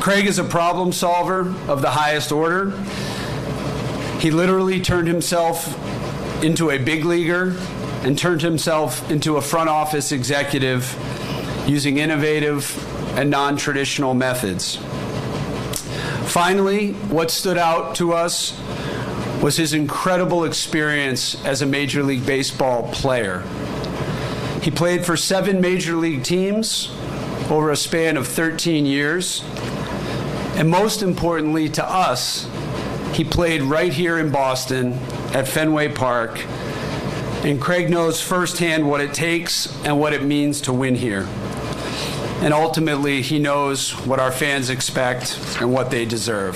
Craig is a problem solver of the highest order. He literally turned himself into a big leaguer and turned himself into a front office executive using innovative and non-traditional methods. Finally, what stood out to us was his incredible experience as a Major League Baseball player. He played for 7 Major League teams over a span of 13 years. And most importantly to us, he played right here in Boston at Fenway Park. And Craig knows firsthand what it takes and what it means to win here. And ultimately, he knows what our fans expect and what they deserve.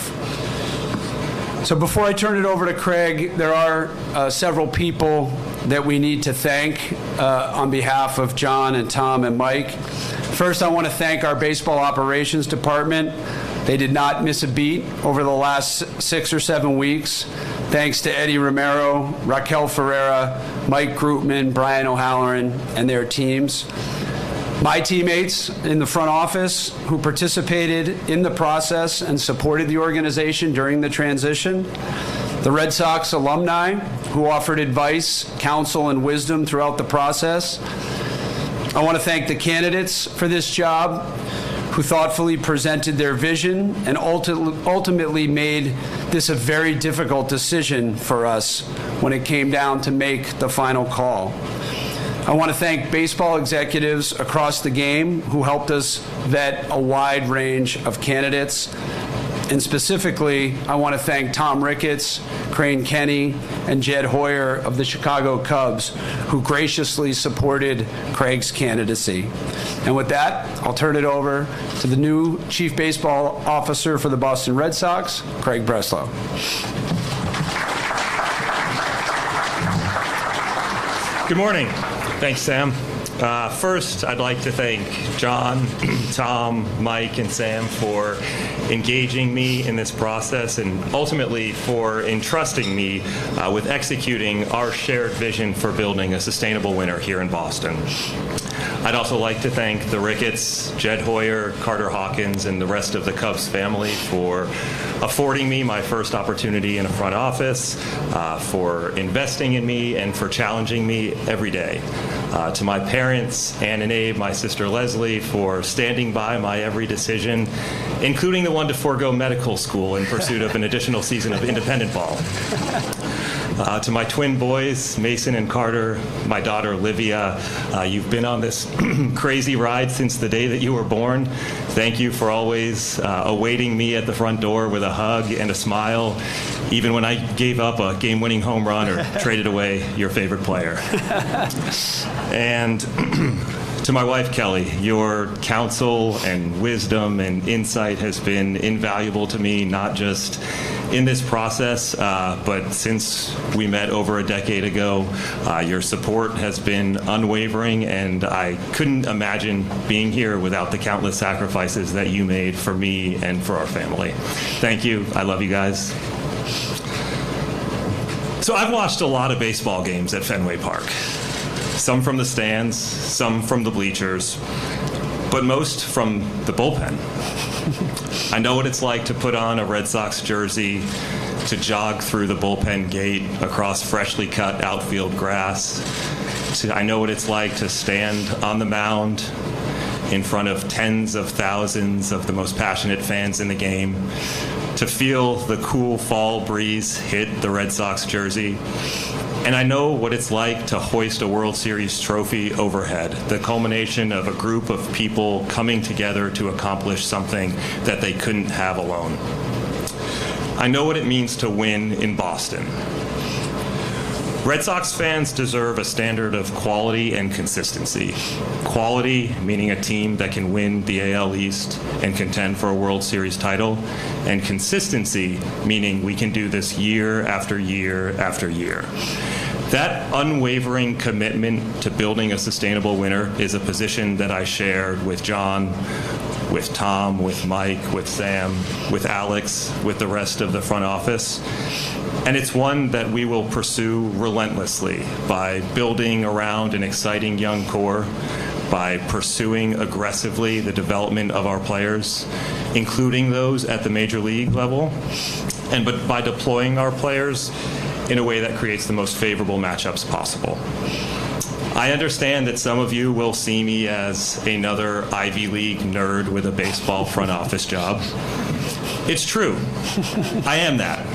So before I turn it over to Craig, there are several people that we need to thank on behalf of John and Tom and Mike. First, I want to thank our baseball operations department. They did not miss a beat over the last 6 or 7 weeks. Thanks to Eddie Romero, Raquel Ferreira, Mike Grootman, Brian O'Halloran, and their teams. My teammates in the front office who participated in the process and supported the organization during the transition. The Red Sox alumni who offered advice, counsel, and wisdom throughout the process. I want to thank the candidates for this job who thoughtfully presented their vision and ultimately made this a very difficult decision for us when it came down to make the final call. I want to thank baseball executives across the game who helped us vet a wide range of candidates. And specifically, I want to thank Tom Ricketts, Crane Kenny, and Jed Hoyer of the Chicago Cubs, who graciously supported Craig's candidacy. And with that, I'll turn it over to the new Chief Baseball Officer for the Boston Red Sox, Craig Breslow. Good morning. Thanks, Sam. First, I'd like to thank John, Tom, Mike, and Sam for engaging me in this process and ultimately for entrusting me with executing our shared vision for building a sustainable winner here in Boston. I'd also like to thank the Ricketts, Jed Hoyer, Carter Hawkins, and the rest of the Cubs family for affording me my first opportunity in a front office, for investing in me, and for challenging me every day. To my parents, Ann and Abe, my sister Leslie, for standing by my every decision, including the one to forego medical school in pursuit of an additional season of independent ball. To my twin boys, Mason and Carter, my daughter Olivia, you've been on this crazy ride since the day that you were born. Thank you for always awaiting me at the front door with a hug and a smile, even when I gave up a game-winning home run or traded away your favorite player. And to my wife, Kelly, your counsel and wisdom and insight has been invaluable to me, not just in this process, but since we met over a decade ago. Your support has been unwavering, and I couldn't imagine being here without the countless sacrifices that you made for me and for our family. Thank you. I love you guys. So I've watched a lot of baseball games at Fenway Park. Some from the stands, some from the bleachers, but most from the bullpen. I know what it's like to put on a Red Sox jersey, to jog through the bullpen gate across freshly cut outfield grass. I know what it's like to stand on the mound in front of tens of thousands of the most passionate fans in the game, to feel the cool fall breeze hit the Red Sox jersey. And I know what it's like to hoist a World Series trophy overhead, the culmination of a group of people coming together to accomplish something that they couldn't have alone. I know what it means to win in Boston. Red Sox fans deserve a standard of quality and consistency. Quality, meaning a team that can win the AL East and contend for a World Series title, and consistency, meaning we can do this year after year after year. That unwavering commitment to building a sustainable winner is a position that I shared with John, with Tom, with Mike, with Sam, with Alex, with the rest of the front office. And it's one that we will pursue relentlessly by building around an exciting young core, by pursuing aggressively the development of our players, including those at the major league level, but by deploying our players in a way that creates the most favorable matchups possible. I understand that some of you will see me as another Ivy League nerd with a baseball front office job. It's true. I am that.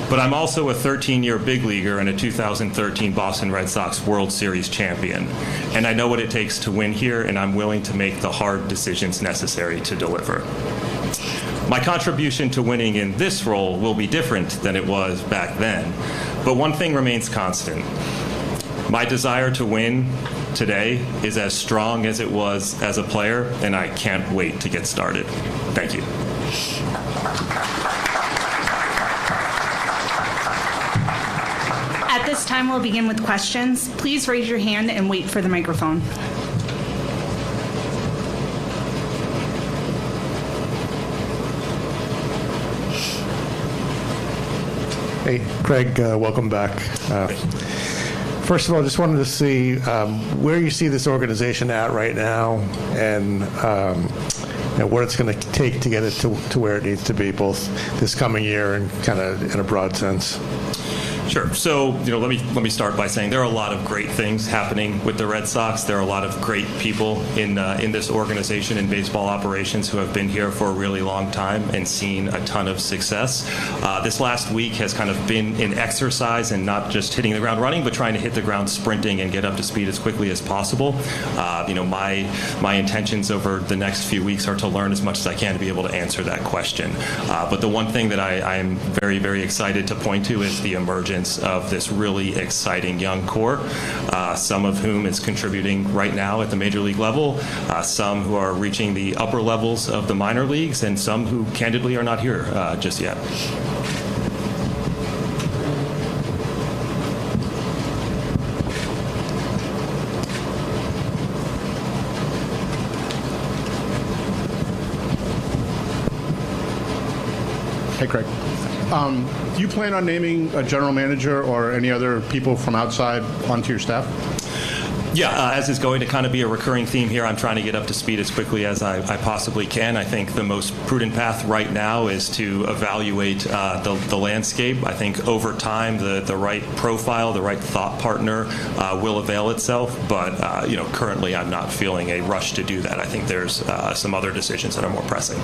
But I'm also a 13-year big leaguer and a 2013 Boston Red Sox World Series champion. And I know what it takes to win here, and I'm willing to make the hard decisions necessary to deliver. My contribution to winning in this role will be different than it was back then. But one thing remains constant. My desire to win today is as strong as it was as a player, and I can't wait to get started. Thank you. At this time, we'll begin with questions. Please raise your hand and wait for the microphone. Hey, Craig, welcome back. First of all, just wanted to see where you see this organization at right now, and what it's going to take to get it to where it needs to be, both this coming year and kind of in a broad sense. Sure. So, let me start by saying there are a lot of great things happening with the Red Sox. There are a lot of great people in this organization in baseball operations who have been here for a really long time and seen a ton of success. This last week has kind of been an exercise in not just hitting the ground running, but trying to hit the ground sprinting and get up to speed as quickly as possible. My intentions over the next few weeks are to learn as much as I can to be able to answer that question. But the one thing that I am very, very excited to point to is the emergence of this really exciting young core, some of whom is contributing right now at the major league level, some who are reaching the upper levels of the minor leagues, and some who candidly are not here just yet. Hey, Craig. Do you plan on naming a general manager or any other people from outside onto your staff? Yeah, as is going to kind of be a recurring theme here, I'm trying to get up to speed as quickly as I possibly can. I think the most prudent path right now is to evaluate the landscape. I think over time, the right profile, the right thought partner will avail itself. But currently, I'm not feeling a rush to do that. I think there's some other decisions that are more pressing.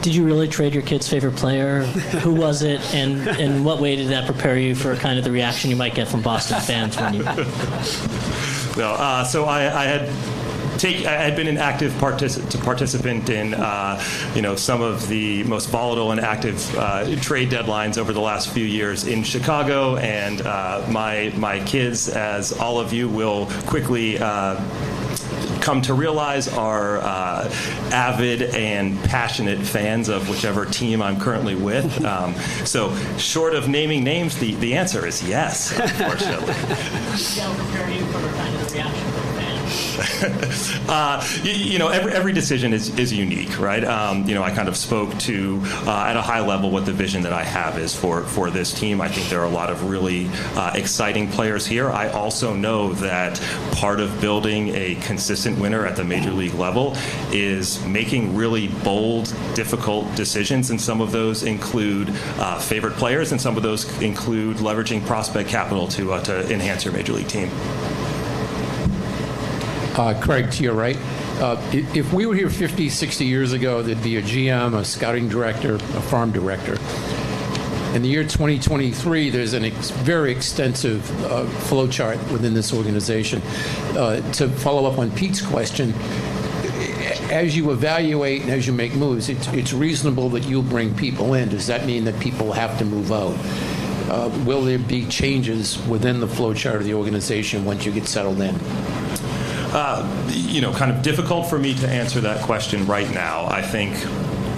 Did you really trade your kid's favorite player? Who was it, and in what way did that prepare you for kind of the reaction you might get from Boston fans when you? No, so I had been an active participant in some of the most volatile and active trade deadlines over the last few years in Chicago, and my kids, as all of you will quickly come to realize, are avid and passionate fans of whichever team I'm currently with. So short of naming names, the answer is yes, unfortunately. That'll prepare you for kind of the reaction from fans. Every decision is unique, right? I kind of spoke to at a high level what the vision that I have is for this team. I think there are a lot of really exciting players here. I also know that part of building a consistent winner at the major league level is making really bold, difficult decisions, and some of those include favorite players, and some of those include leveraging prospect capital to enhance your major league team. Craig, to your right, if we were here 50, 60 years ago, there'd be a GM, a scouting director, a farm director. In the year 2023, there's a very extensive flowchart within this organization. To follow up on Pete's question, as you evaluate and as you make moves, it's reasonable that you'll bring people in. Does that mean that people have to move out? Will there be changes within the flowchart of the organization once you get settled in? Kind of difficult for me to answer that question right now. I think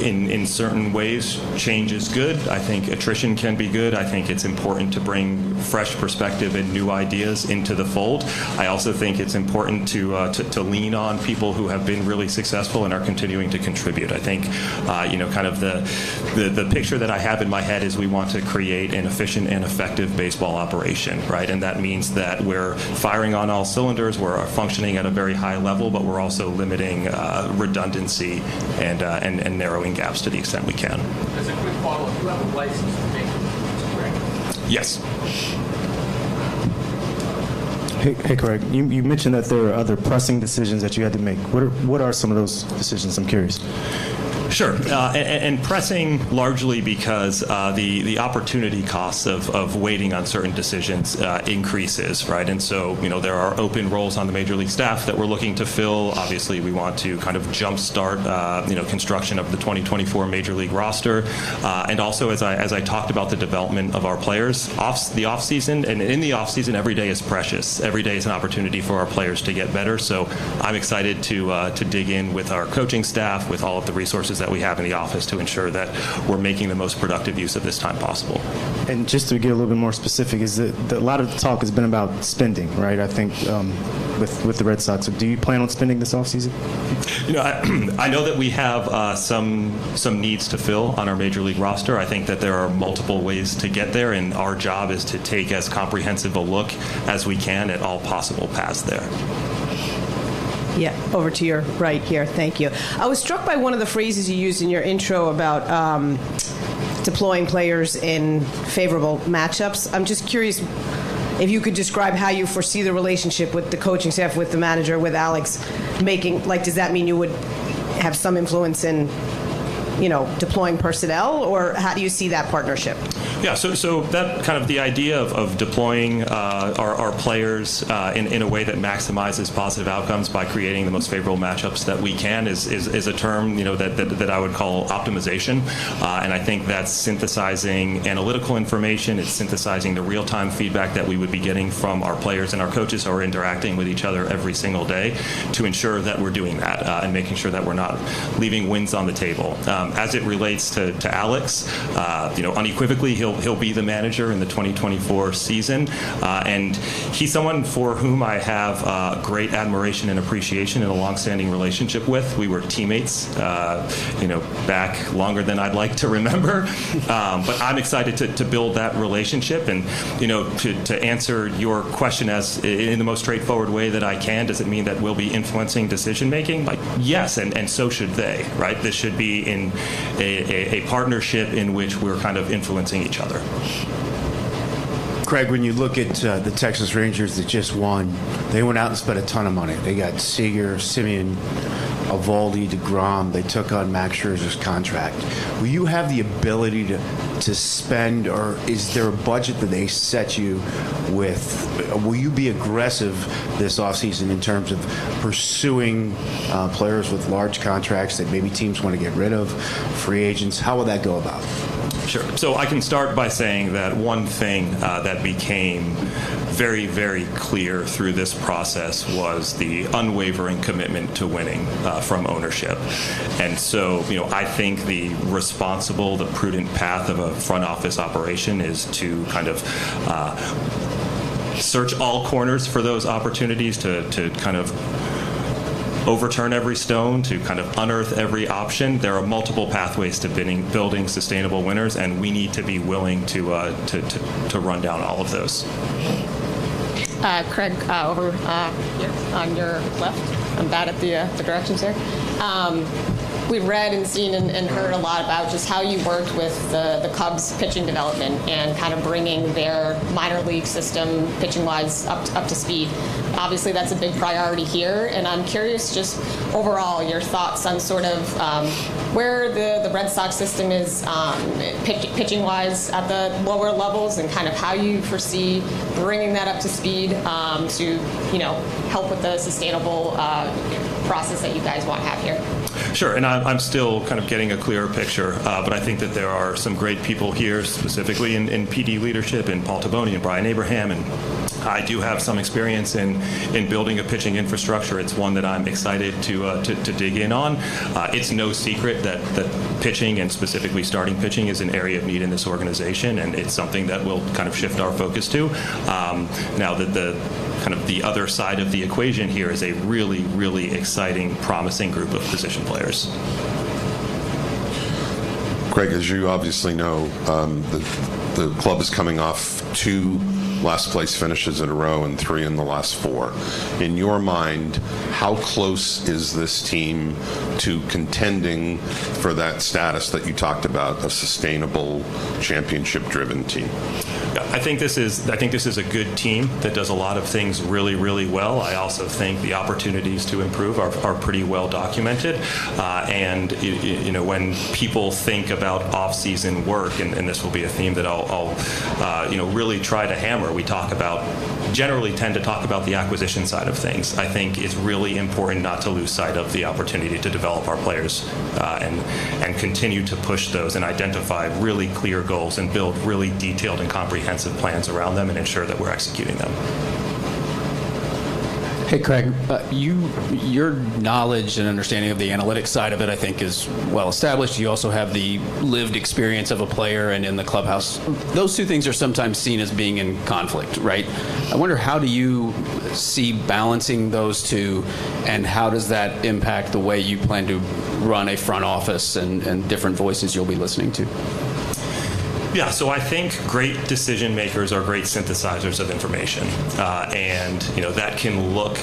in certain ways, change is good. I think attrition can be good. I think it's important to bring fresh perspective and new ideas into the fold. I also think it's important to lean on people who have been really successful and are continuing to contribute. I think, kind of the picture that I have in my head is we want to create an efficient and effective baseball operation, right? And that means that we're firing on all cylinders, we're functioning at a very high level, but we're also limiting redundancy and narrowing gaps to the extent we can. As a quick follow-up, you have a license to make correct? Yes. Hey, Craig, you mentioned that there are other pressing decisions that you had to make. What are some of those decisions? I'm curious. Sure, and pressing largely because the opportunity costs of waiting on certain decisions increases, right? And so, there are open roles on the Major League staff that we're looking to fill. Obviously, we want to kind of jumpstart, construction of the 2024 Major League roster, and also as I talked about the development of our players, the off season, and in the off season, every day is precious. Every day is an opportunity for our players to get better. So I'm excited to dig in with our coaching staff, with all of the resources that we have in the office to ensure that we're making the most productive use of this time possible. And just to get a little bit more specific, is that a lot of the talk has been about spending, right? I think with the Red Sox. So do you plan on spending this offseason? I know that we have some needs to fill on our Major League roster. I think that there are multiple ways to get there, and our job is to take as comprehensive a look as we can at all possible paths there. Yeah, over to your right here. Thank you. I was struck by one of the phrases you used in your intro about deploying players in favorable matchups. I'm just curious if you could describe how you foresee the relationship with the coaching staff, with the manager, with Alex, does that mean you would have some influence in, deploying personnel, or how do you see that partnership? Yeah, so that kind of the idea of deploying our players in a way that maximizes positive outcomes by creating the most favorable matchups that we can is a term that I would call optimization, and I think that's synthesizing analytical information. It's synthesizing the real-time feedback that we would be getting from our players and our coaches who are interacting with each other every single day to ensure that we're doing that and making sure that we're not leaving wins on the table. As it relates to Alex, unequivocally he'll be the manager in the 2024 season, and he's someone for whom I have great admiration and appreciation and a long-standing relationship with. We were teammates, back longer than I'd like to remember, but I'm excited to build that relationship. And to answer your question as in the most straightforward way that I can, does it mean that we'll be influencing decision making? Yes, and so should they, right? This should be in a partnership in which we're kind of influencing each other. Craig, when you look at the Texas Rangers that just won, they went out and spent a ton of money. They got Seager, Simeon, Eovaldi, DeGrom. They took on Max Scherzer's contract. Will you have the ability to spend, or is there a budget that they set you with? Will you be aggressive this offseason in terms of pursuing players with large contracts that maybe teams want to get rid of, free agents? How will that go about? Sure. So I can start by saying that one thing that became very, very clear through this process was the unwavering commitment to winning from ownership. And so, I think the responsible, the prudent path of a front office operation is to kind of search all corners for those opportunities to kind of overturn every stone, to kind of unearth every option. There are multiple pathways to building sustainable winners, and we need to be willing to run down all of those. Craig, over here on your left. I'm bad at the directions here. We've read and seen and heard a lot about just how you worked with the Cubs pitching development and kind of bringing their minor league system pitching-wise up to speed. Obviously, that's a big priority here, and I'm curious just overall your thoughts on sort of where the Red Sox system is pitching-wise at the lower levels, and kind of how you foresee bringing that up to speed to help with the sustainable process that you guys want to have here. Sure, and I'm still kind of getting a clearer picture, but I think that there are some great people here, specifically in PD leadership, and Paul Taboni and Brian Abraham and I do have some experience in building a pitching infrastructure. It's one that I'm excited to dig in on. It's no secret that pitching, and specifically starting pitching, is an area of need in this organization, and it's something that we'll kind of shift our focus to. Now that the other side of the equation here is a really, really exciting, promising group of position players. Craig, as you obviously know, the club is coming off 2 last place finishes in a row and 3 in the last 4. In your mind, how close is this team to contending for that status that you talked about, a sustainable, championship-driven team? I think this is a good team that does a lot of things really, really well. I also think the opportunities to improve are pretty well documented. And when people think about off-season work, and this will be a theme that I'll really try to hammer, we generally tend to talk about the acquisition side of things. I think it's really important not to lose sight of the opportunity to develop our players and continue to push those and identify really clear goals and build really detailed and comprehensive plans around them and ensure that we're executing them. Hey, Craig, your knowledge and understanding of the analytics side of it, I think, is well established. You also have the lived experience of a player and in the clubhouse. Those two things are sometimes seen as being in conflict, right? I wonder, how do you see balancing those two, and how does that impact the way you plan to run a front office and different voices you'll be listening to? Yeah, so I think great decision makers are great synthesizers of information, and that can look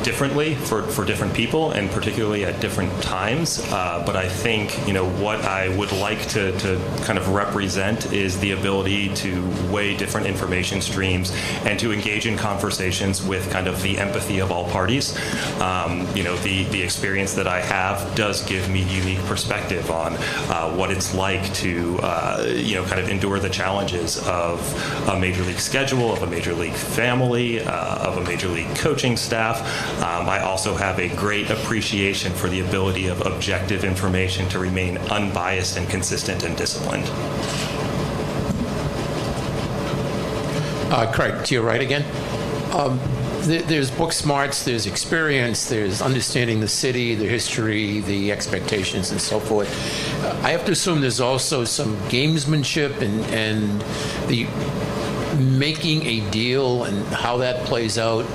differently for different people, and particularly at different times. But I think what I would like to kind of represent is the ability to weigh different information streams and to engage in conversations with kind of the empathy of all parties. The experience that I have does give me unique perspective on what it's like to kind of endure the challenges of a major league schedule, of a major league family, of a major league coaching staff. I also have a great appreciation for the ability of objective information to remain unbiased and consistent and disciplined. Craig, to your right again. There's book smarts, there's experience, there's understanding the city, the history, the expectations, and so forth. I have to assume there's also some gamesmanship and the making a deal and how that plays out,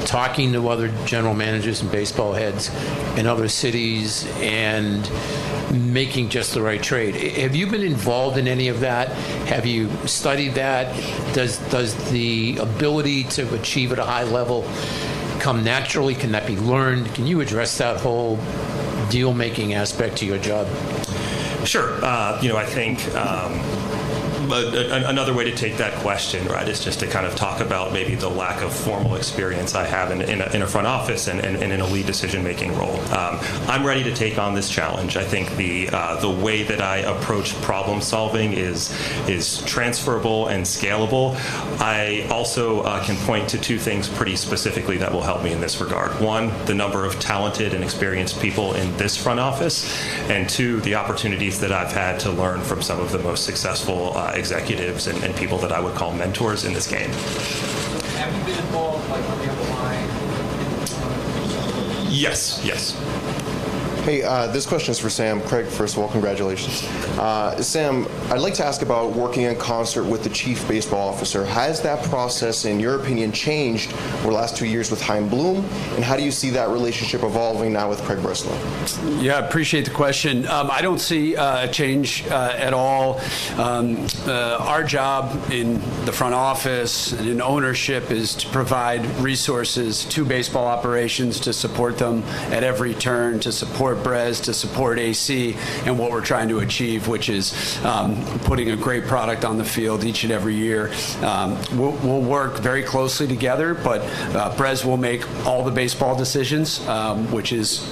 talking to other general managers and baseball heads in other cities, and making just the right trade. Have you been involved in any of that? Have you studied that? Does the ability to achieve at a high level come naturally? Can that be learned? Can you address that whole deal-making aspect to your job? Sure. I think another way to take that question, right, is just to kind of talk about maybe the lack of formal experience I have in a front office and in a lead decision-making role. I'm ready to take on this challenge. I think the way that I approach problem solving is transferable and scalable. I also can point to 2 things pretty specifically that will help me in this regard. 1, the number of talented and experienced people in this front office, and 2, the opportunities that I've had to learn from some of the most successful executives and people that I would call mentors in this game. Have you been involved on the other line? Yes. Hey, this question is for Sam. Craig, first of all, congratulations. Sam, I'd like to ask about working in concert with the chief baseball officer. Has that process, in your opinion, changed over the last 2 years with Chaim Bloom? And how do you see that relationship evolving now with Craig Breslow? Yeah, I appreciate the question. I don't see a change at all. Our job in the front office and in ownership is to provide resources to baseball operations to support them at every turn, to support Brez, to support AC, and what we're trying to achieve, which is putting a great product on the field each and every year. We'll work very closely together, but Brez will make all the baseball decisions, which is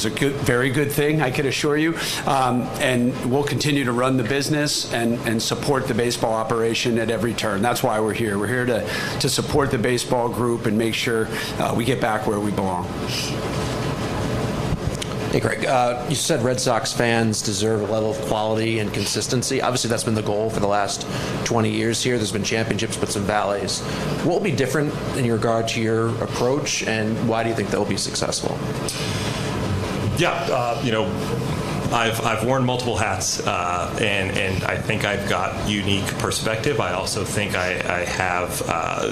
a very good thing, I can assure you. And we'll continue to run the business and support the baseball operation at every turn. That's why we're here. We're here to support the baseball group and make sure we get back where we belong. Hey, Craig. You said Red Sox fans deserve a level of quality and consistency. Obviously, that's been the goal for the last 20 years here. There's been championships, but some valleys. What will be different in regard to your approach, and why do you think that will be successful? I've worn multiple hats, and I think I've got unique perspective. I also think I have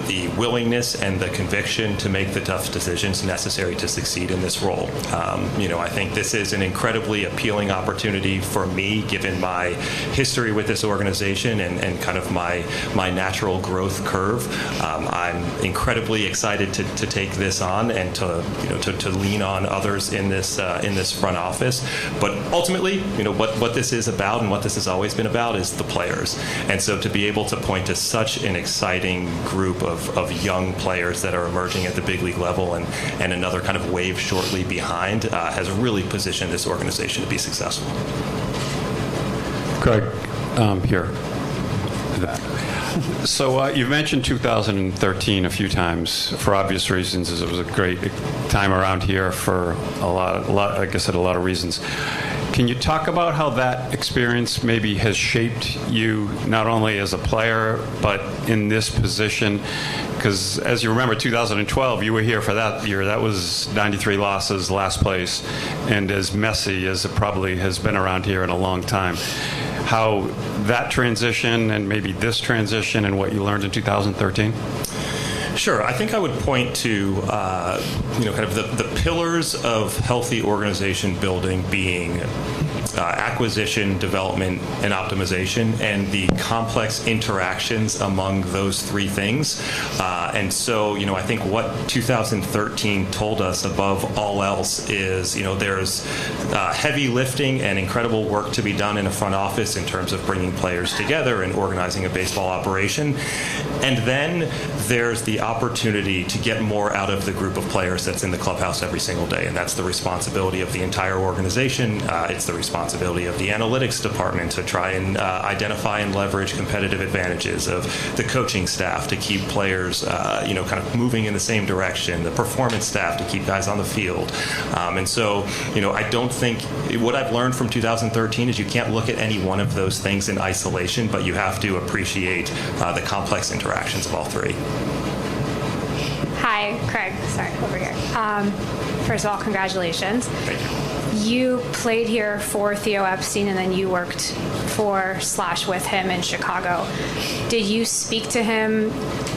the willingness and the conviction to make the tough decisions necessary to succeed in this role. I think this is an incredibly appealing opportunity for me, given my history with this organization and kind of my natural growth curve. I'm incredibly excited to take this on and to lean on others in this front office, but ultimately, what this is about and what this has always been about is the players. And so to be able to point to such an exciting group of young players that are emerging at the big league level and another kind of wave shortly behind has really positioned this organization to be successful. Craig, here. So you've mentioned 2013 a few times for obvious reasons, as it was a great time around here for a lot, like I said, a lot of reasons. Can you talk about how that experience maybe has shaped you, not only as a player, but in this position? Because as you remember, 2012, you were here for that year. That was 93 losses, last place, and as messy as it probably has been around here in a long time. How that transition and maybe this transition and what you learned in 2013? Sure. I think I would point to, kind of the pillars of healthy organization building being acquisition, development, and optimization, and the complex interactions among those three things. And so, I think what 2013 told us above all else is, there's heavy lifting and incredible work to be done in a front office in terms of bringing players together and organizing a baseball operation. And then there's the opportunity to get more out of the group of players that's in the clubhouse every single day. And that's the responsibility of the entire organization. It's the responsibility of the analytics department to try and identify and leverage competitive advantages of the coaching staff to keep players, kind of moving in the same direction, the performance staff to keep guys on the field. And so, I don't think what I've learned from 2013 is you can't look at any one of those things in isolation, but you have to appreciate the complex interactions of all three. Hi, Craig. Sorry, over here. First of all, congratulations. Thank you. You played here for Theo Epstein, and then you worked for/with him in Chicago. Did you speak to him,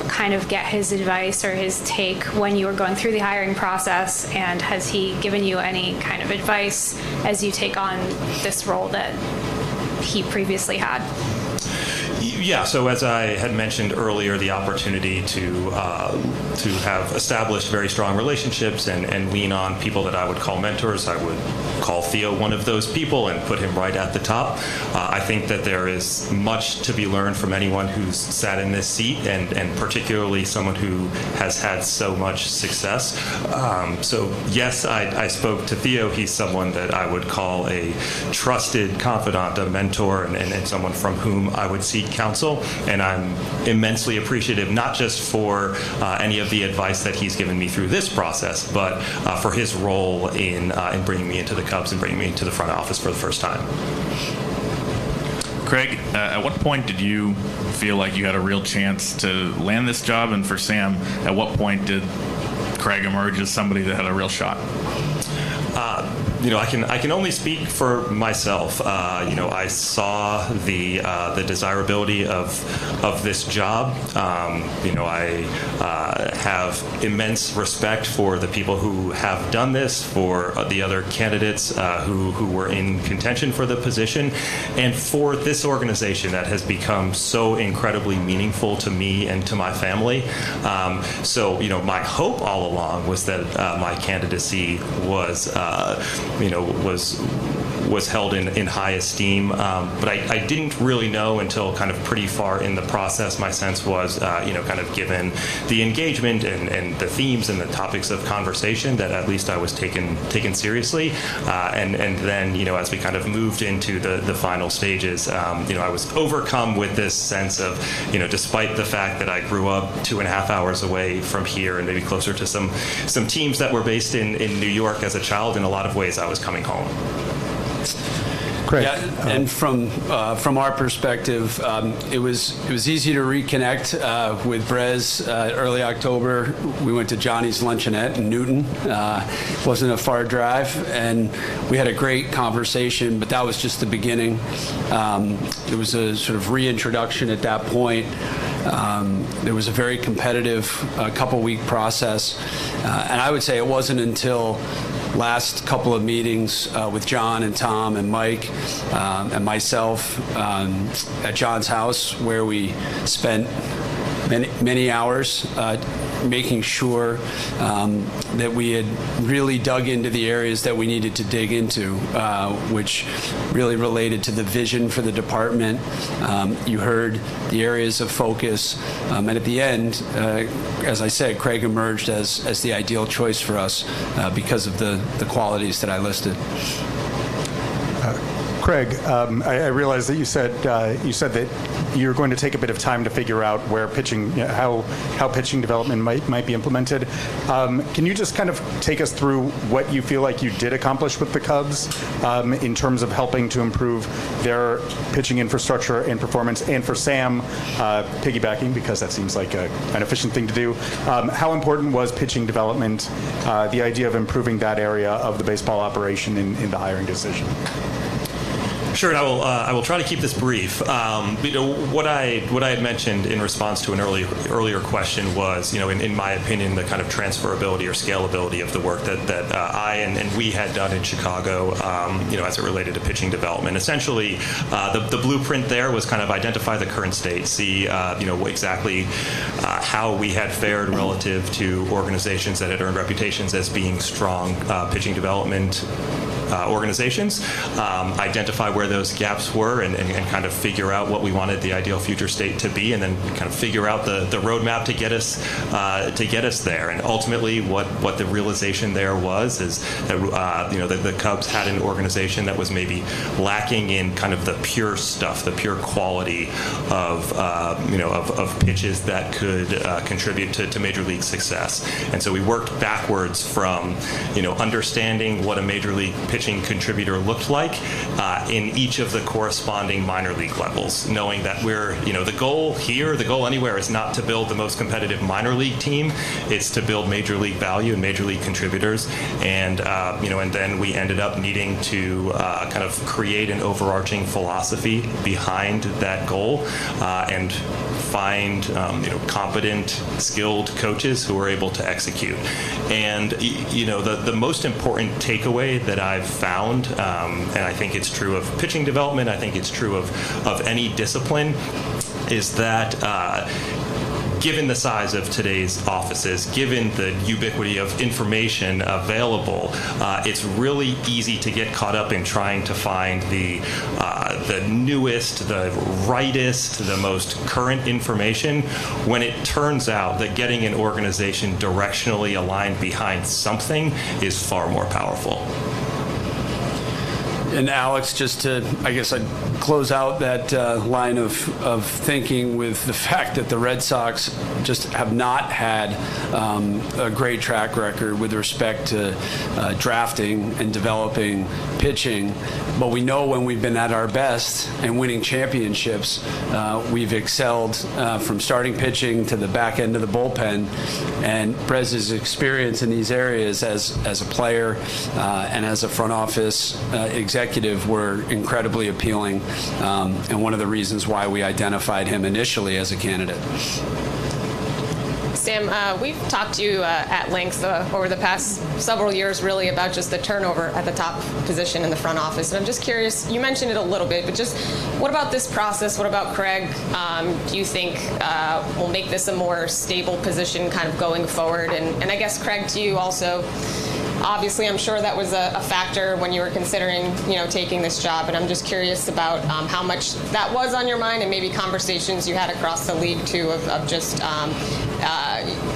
kind of get his advice or his take when you were going through the hiring process? And has he given you any kind of advice as you take on this role that he previously had? Yeah, so as I had mentioned earlier, the opportunity to have established very strong relationships and lean on people that I would call mentors. I would call Theo one of those people and put him right at the top. I think that there is much to be learned from anyone who's sat in this seat, and particularly someone who has had so much success. So yes, I spoke to Theo. He's someone that I would call a trusted confidant, a mentor, and someone from whom I would seek counsel. And I'm immensely appreciative, not just for any of the advice that he's given me through this process, but for his role in bringing me into the Cubs and bringing me into the front office for the first time. Craig, at what point did you feel like you had a real chance to land this job? And for Sam, at what point did Craig emerge as somebody that had a real shot? I can only speak for myself. I saw the desirability of this job. I have immense respect for the people who have done this, for the other candidates who were in contention for the position, and for this organization that has become so incredibly meaningful to me and to my family. So my hope all along was that my candidacy was was held in high esteem. But I didn't really know until kind of pretty far in the process. My sense was, kind of given the engagement and the themes and the topics of conversation, that at least I was taken seriously. And then, as we kind of moved into the final stages, I was overcome with this sense of, despite the fact that I grew up 2.5 hours away from here and maybe closer to some teams that were based in New York as a child, in a lot of ways I was coming home. Craig. Yeah, and from our perspective, it was easy to reconnect with Brez early October. We went to Johnny's Luncheonette in Newton. Wasn't a far drive, and we had a great conversation, but that was just the beginning. It was a sort of reintroduction at that point. There was a very competitive couple-week process, and I would say it wasn't until last couple of meetings with John and Tom and Mike and myself at John's house, where we spent many hours making sure that we had really dug into the areas that we needed to dig into, which really related to the vision for the department. You heard the areas of focus, and at the end, as I said, Craig emerged as the ideal choice for us because of the qualities that I listed. Craig, I realize that you said that you're going to take a bit of time to figure out where pitching, how pitching development might be implemented. Can you just kind of take us through what you feel like you did accomplish with the Cubs in terms of helping to improve their pitching infrastructure and performance? And for Sam, piggybacking, because that seems like an efficient thing to do, how important was pitching development, the idea of improving that area of the baseball operation in the hiring decision? Sure, and I will try to keep this brief. What I had mentioned in response to an earlier question was, in my opinion, the kind of transferability or scalability of the work that I and we had done in Chicago, as it related to pitching development. Essentially, the blueprint there was kind of identify the current state, see, exactly how we had fared relative to organizations that had earned reputations as being strong pitching development organizations, identify where those gaps were, and kind of figure out what we wanted the ideal future state to be, and then kind of figure out the roadmap to get us there. And ultimately, what the realization there was is that the Cubs had an organization that was maybe lacking in kind of the pure stuff, the pure quality of pitches that could contribute to major league success. And so we worked backwards from understanding what a major league pitching contributor looked like in each of the corresponding minor league levels, knowing that we're, the goal here, the goal anywhere is not to build the most competitive minor league team, it's to build major league value and major league contributors. And, and then we ended up needing to kind of create an overarching philosophy behind that goal and find, competent, skilled coaches who are able to execute. And, the most important takeaway that I've found, and I think it's true of pitching development, I think it's true of any discipline, is that given the size of today's offices, given the ubiquity of information available, it's really easy to get caught up in trying to find the newest, the rightest, the most current information, when it turns out that getting an organization directionally aligned behind something is far more powerful. And Alex, just to, I'd close out that line of thinking with the fact that the Red Sox just have not had a great track record with respect to drafting and developing pitching. But we know when we've been at our best and winning championships, we've excelled from starting pitching to the back end of the bullpen. And Brez's experience in these areas as a player and as a front office executive were incredibly appealing, and one of the reasons why we identified him initially as a candidate. Sam, we've talked to you at length over the past several years really about just the turnover at the top position in the front office. And I'm just curious, you mentioned it a little bit, but just what about this process? What about Craig? Do you think will make this a more stable position kind of going forward? And I guess, Craig, to you also, obviously, I'm sure that was a factor when you were considering, taking this job. And I'm just curious about how much that was on your mind, and maybe conversations you had across the league too, of just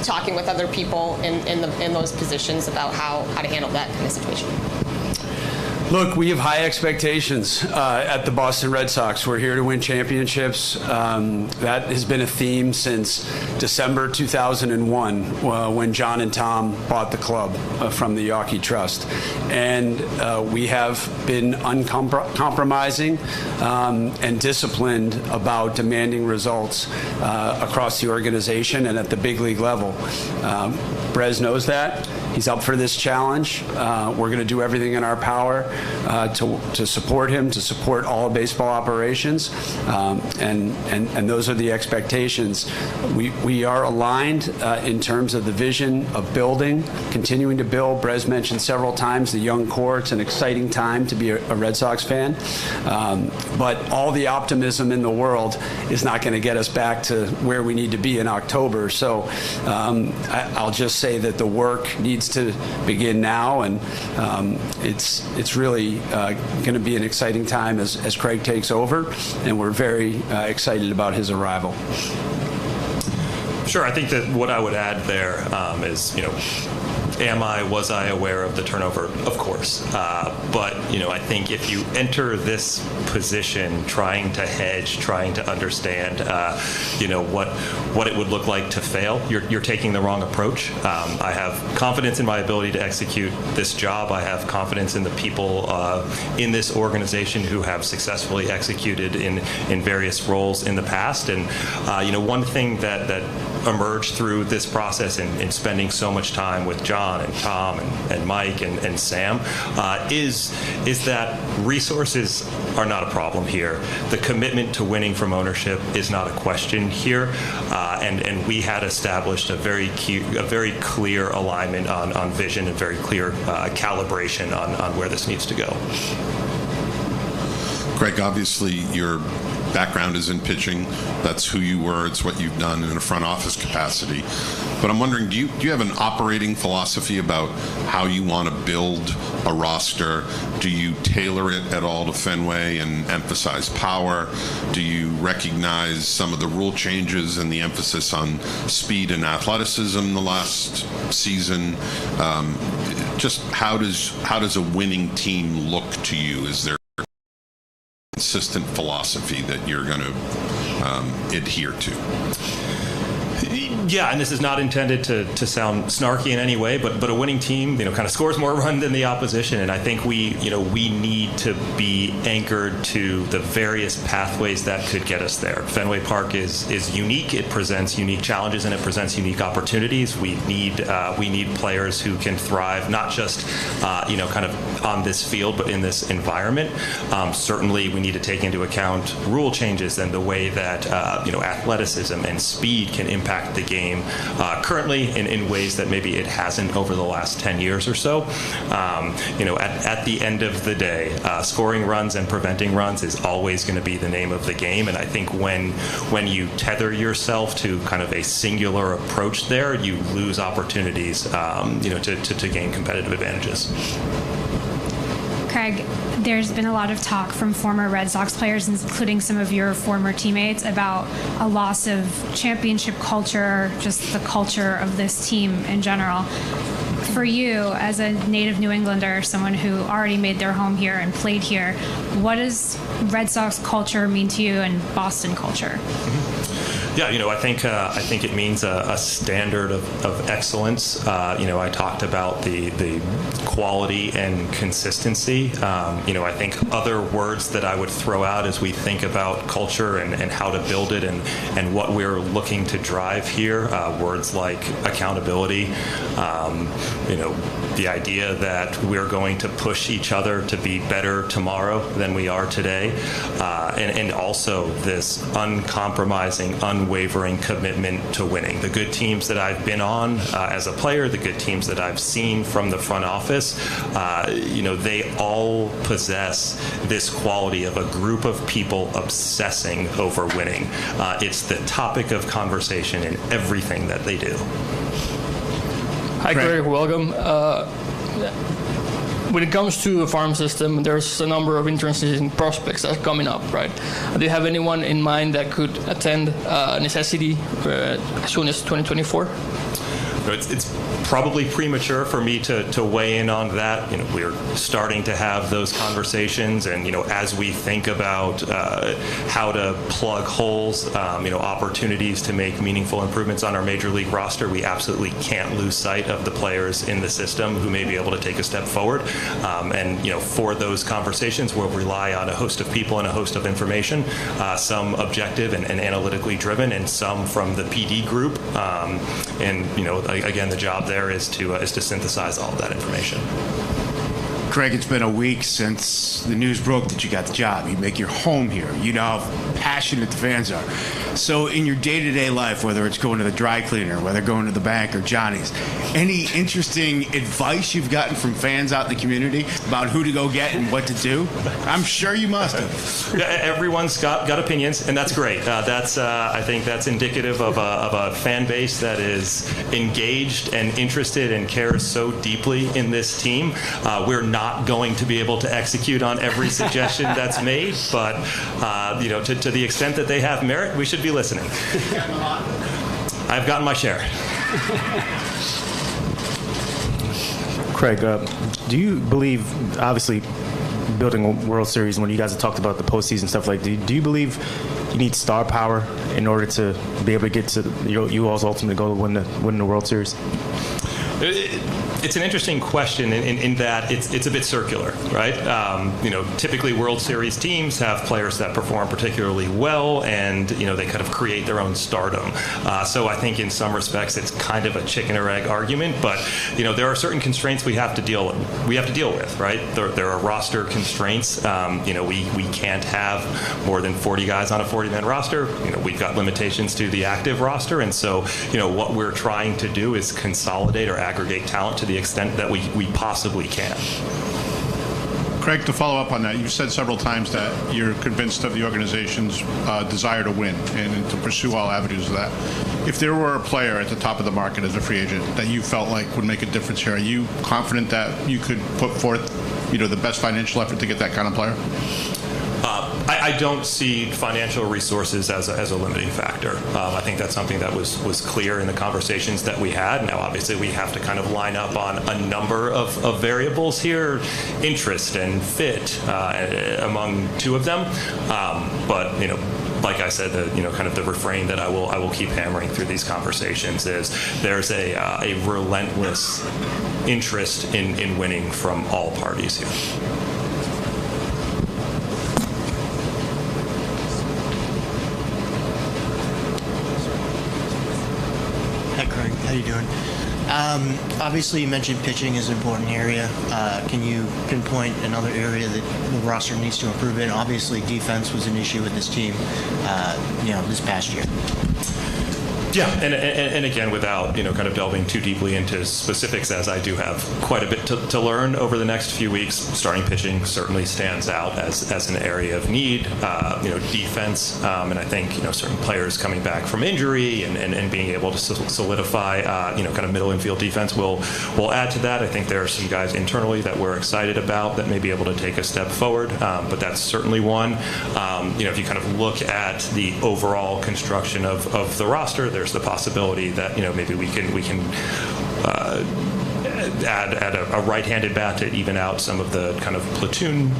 talking with other people in those positions about how to handle that kind of situation. Look, we have high expectations at the Boston Red Sox. We're here to win championships. That has been a theme since December 2001 when John and Tom bought the club from the Yawkey Trust. And we have been uncompromising and disciplined about demanding results across the organization and at the big league level. Brez knows that. He's up for this challenge. We're going to do everything in our power to support him, to support all baseball operations, and those are the expectations. We are aligned in terms of the vision of building, continuing to build. Brez mentioned several times the young core. It's an exciting time to be a Red Sox fan, but all the optimism in the world is not going to get us back to where we need to be in October. So I'll just say that the work needs to begin now, and it's really going to be an exciting time as Craig takes over, and we're very excited about his arrival. Sure. I think that what I would add there is, was I aware of the turnover? Of course. But, I think if you enter this position trying to hedge, trying to understand, what it would look like to fail, you're taking the wrong approach. I have confidence in my ability to execute this job. I have confidence in the people in this organization who have successfully executed in various roles in the past. And, one thing that emerged through this process and spending so much time with John and Tom and Mike and Sam is that resources are not a problem here. The commitment to winning from ownership is not a question here, and we had established a very clear alignment on vision and very clear calibration on where this needs to go. Craig, obviously your background is in pitching. That's who you were. It's what you've done in a front office capacity. But I'm wondering, do you have an operating philosophy about how you want to build a roster? Do you tailor it at all to Fenway and emphasize power? Do you recognize some of the rule changes and the emphasis on speed and athleticism the last season? Just how does a winning team look to you? Is there consistent philosophy that you're going to adhere to? Yeah, and this is not intended to sound snarky in any way, but a winning team, kind of scores more runs than the opposition, and I think we need to be anchored to the various pathways that could get us there. Fenway Park is unique. It presents unique challenges and it presents unique opportunities. We need players who can thrive not just kind of on this field, but in this environment. Certainly, we need to take into account rule changes and the way that athleticism and speed can impact the game currently in ways that maybe it hasn't over the last 10 years or so. At the end of the day, scoring runs and preventing runs is always going to be the name of the game. And I think when you tether yourself to kind of a singular approach there, you lose opportunities, to gain competitive advantages. Craig, there's been a lot of talk from former Red Sox players, including some of your former teammates, about a loss of championship culture, just the culture of this team in general. For you, as a native New Englander, someone who already made their home here and played here, what does Red Sox culture mean to you and Boston culture? Yeah, I think it means a standard of excellence. I talked about the quality and consistency. I think other words that I would throw out as we think about culture and how to build it and what we're looking to drive here, words like accountability, the idea that we're going to push each other to be better tomorrow than we are today, and also this uncompromising, unwavering commitment to winning. The good teams that I've been on as a player, the good teams that I've seen from the front office, they all possess this quality of a group of people obsessing over winning. It's the topic of conversation in everything that they do. Hi, Craig. Welcome. when it comes to a farm system, there's a number of interesting prospects that are coming up, right? Do you have anyone in mind that could attend necessity as soon as 2024? It's probably premature for me to weigh in on that. We're starting to have those conversations, and as we think about how to plug holes, opportunities to make meaningful improvements on our major league roster, we absolutely can't lose sight of the players in the system who may be able to take a step forward. And for those conversations, we'll rely on a host of people and a host of information, some objective and analytically driven, and some from the PD group. Again, the job there is to synthesize all of that information. Craig, it's been a week since the news broke that you got the job. You make your home here. You know how passionate the fans are. So in your day-to-day life, whether it's going to the dry cleaner, whether going to the bank or Johnny's, any interesting advice you've gotten from fans out in the community about who to go get and what to do? I'm sure you must have. Yeah, everyone's got opinions, and that's great. I think that's indicative of a fan base that is engaged and interested and cares so deeply in this team. We're not going to be able to execute on every suggestion that's made, but to the extent that they have merit, we should be listening. I've gotten my share. Craig, do you believe, obviously, building a World Series, when you guys have talked about the postseason stuff, do you believe you need star power in order to be able to get to you all's ultimate goal of winning the World Series? It's an interesting question in that it's a bit circular, right? Typically World Series teams have players that perform particularly well, and they kind of create their own stardom. So I think in some respects it's kind of a chicken or egg argument, but there are certain constraints we have to deal with, right? There are roster constraints. We can't have more than 40 guys on a 40-man roster. We've got limitations to the active roster, and so what we're trying to do is consolidate or aggregate talent to the extent that we possibly can. Craig, to follow up on that, you've said several times that you're convinced of the organization's desire to win and to pursue all avenues of that. If there were a player at the top of the market as a free agent that you felt like would make a difference here, are you confident that you could put forth, the best financial effort to get that kind of player? I don't see financial resources as a limiting factor. I think that's something that was clear in the conversations that we had. Now, obviously, we have to kind of line up on a number of variables here, interest and fit among two of them. But like I said, kind of the refrain that I will keep hammering through these conversations is there's a relentless interest in winning from all parties here. How you doing? Obviously, you mentioned pitching is an important area. Can you pinpoint another area that the roster needs to improve in? Obviously, defense was an issue with this team, this past year. Yeah, and again, without kind of delving too deeply into specifics, as I do have quite a bit to learn over the next few weeks. Starting pitching certainly stands out as an area of need. Defense, and I think certain players coming back from injury and being able to solidify kind of middle infield defense will add to that. I think there are some guys internally that we're excited about that may be able to take a step forward, but that's certainly one. If you kind of look at the overall construction of the roster, there's the possibility that maybe we can add a right-handed bat to even out some of the kind of platoon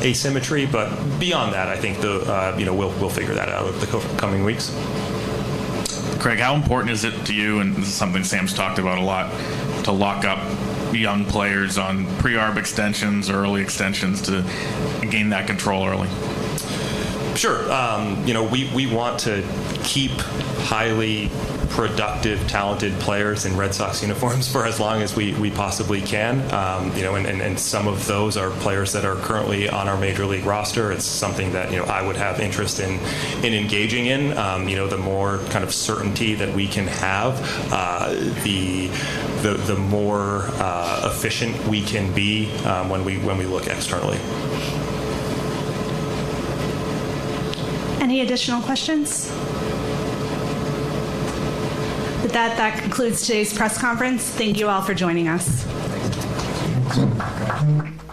asymmetry. But beyond that, I think we'll figure that out over the coming weeks. Craig, how important is it to you, and this is something Sam's talked about a lot, to lock up young players on pre-arb extensions, early extensions, to gain that control early? Sure. We want to keep highly productive, talented players in Red Sox uniforms for as long as we possibly can. And some of those are players that are currently on our major league roster. It's something that I would have interest in engaging in. The more kind of certainty that we can have, the more efficient we can be when we look externally. Any additional questions? With that concludes today's press conference. Thank you all for joining us. Thanks.